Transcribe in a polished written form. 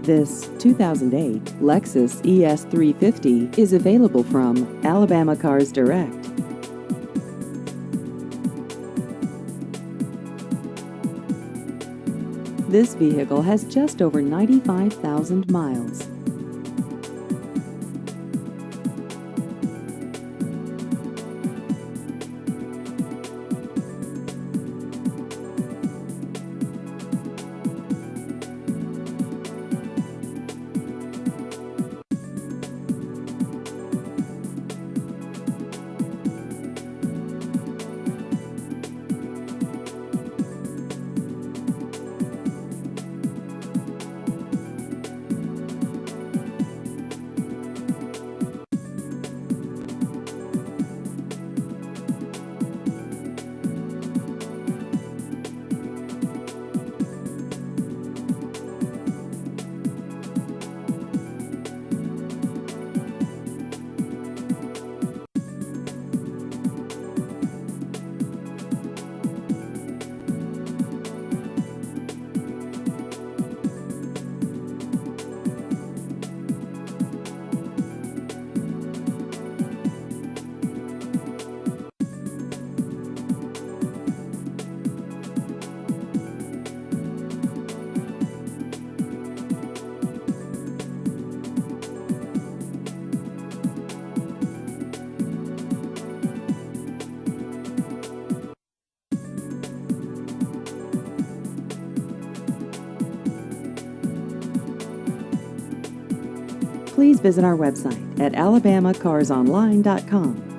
This 2008 Lexus ES350 is available from Alabama Cars Direct. This vehicle has just over 95,000 miles. Please visit our website at alabamacarsonline.com.